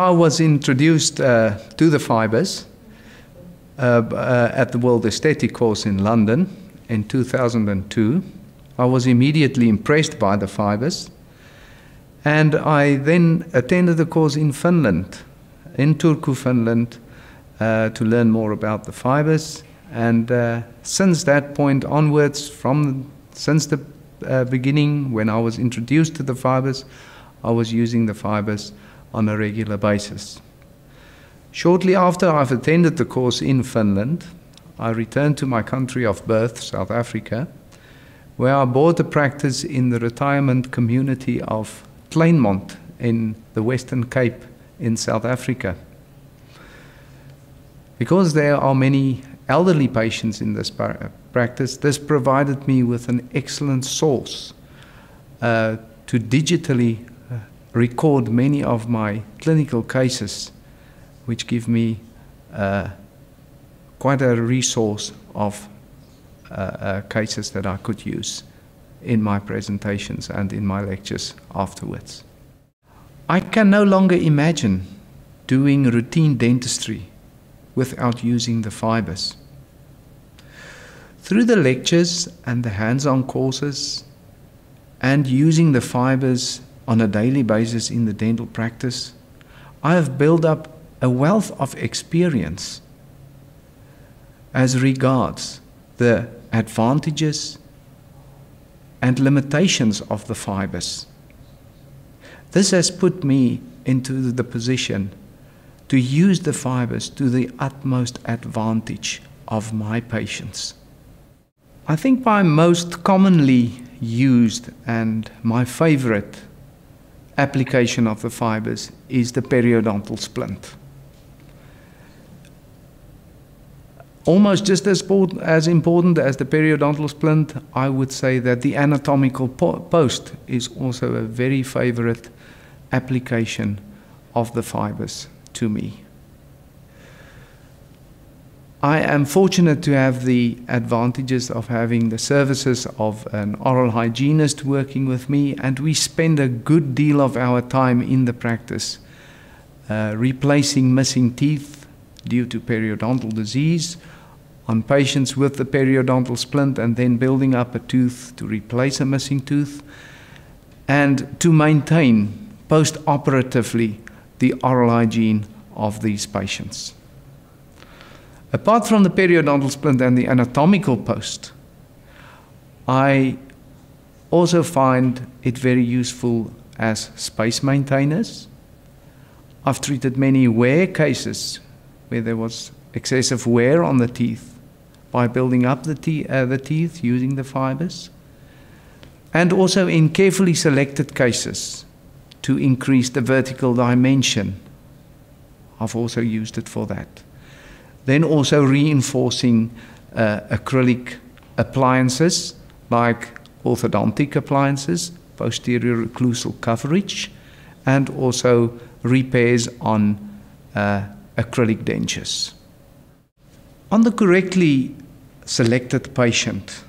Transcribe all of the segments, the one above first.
I was introduced to the fibres at the World Aesthetic course in London in 2002. I was immediately impressed by the fibres, and I then attended the course in Finland, in Turku, Finland, to learn more about the fibres. And since that point onwards, since the beginning, when I was introduced to the fibres, I was using the fibres on a regular basis. Shortly after I've attended the course in Finland, I returned to my country of birth, South Africa, where I bought a practice in the retirement community of Kleinmond in the Western Cape in South Africa. Because there are many elderly patients in this practice, this provided me with an excellent source to digitally record many of my clinical cases, which give me quite a resource of cases that I could use in my presentations and in my lectures afterwards. I can no longer imagine doing routine dentistry without using the fibres. Through the lectures and the hands-on courses and using the fibres on a daily basis in the dental practice, I have built up a wealth of experience as regards the advantages and limitations of the fibres. This has put me into the position to use the fibres to the utmost advantage of my patients. I think my most commonly used and my favorite application of the fibres is the periodontal splint. Almost just as important as the periodontal splint, I would say that the anatomical post is also a very favorite application of the fibres to me. I am fortunate to have the advantages of having the services of an oral hygienist working with me, and we spend a good deal of our time in the practice replacing missing teeth due to periodontal disease on patients with the periodontal splint, and then building up a tooth to replace a missing tooth, and to maintain post-operatively the oral hygiene of these patients. Apart from the periodontal splint and the anatomical post, I also find it very useful as space maintainers. I've treated many wear cases where there was excessive wear on the teeth by building up the teeth using the fibres, and also in carefully selected cases to increase the vertical dimension. I've also used it for that. Then also reinforcing acrylic appliances like orthodontic appliances, posterior occlusal coverage, and also repairs on acrylic dentures. On the correctly selected patient,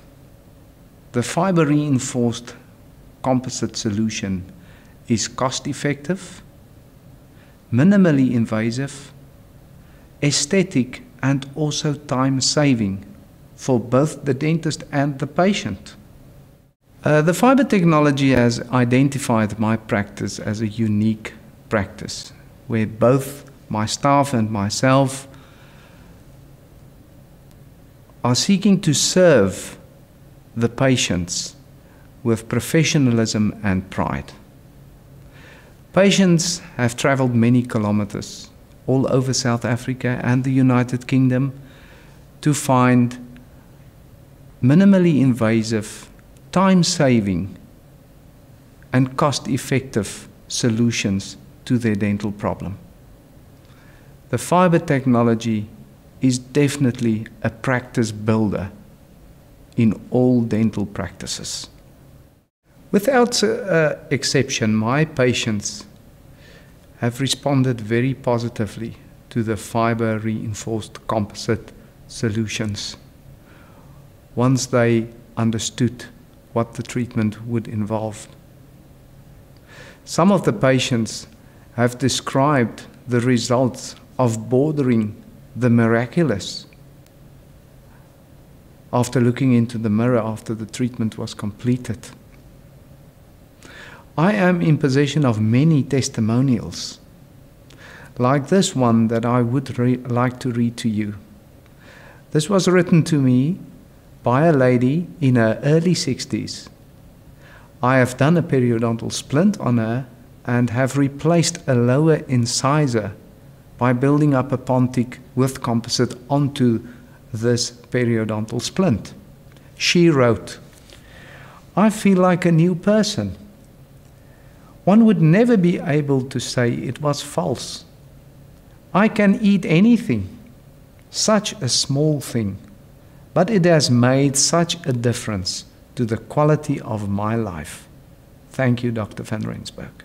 the fibre reinforced composite solution is cost-effective, minimally invasive, aesthetic, and also time-saving for both the dentist and the patient. The fibre technology has identified my practice as a unique practice, where both my staff and myself are seeking to serve the patients with professionalism and pride. Patients have travelled many kilometres all over South Africa and the United Kingdom to find minimally invasive, time-saving and cost-effective solutions to their dental problem. The fibre technology is definitely a practice builder in all dental practices. Without exception, my patients have responded very positively to the fibre reinforced composite solutions once they understood what the treatment would involve. Some of the patients have described the results of bordering the miraculous after looking into the mirror after the treatment was completed. I am in possession of many testimonials, like this one that I would like to read to you. This was written to me by a lady in her early 60s. I have done a periodontal splint on her and have replaced a lower incisor by building up a pontic with composite onto this periodontal splint. She wrote, "I feel like a new person. One would never be able to say it was false. I can eat anything, such a small thing, but it has made such a difference to the quality of my life. Thank you, Dr. Van Rensburg."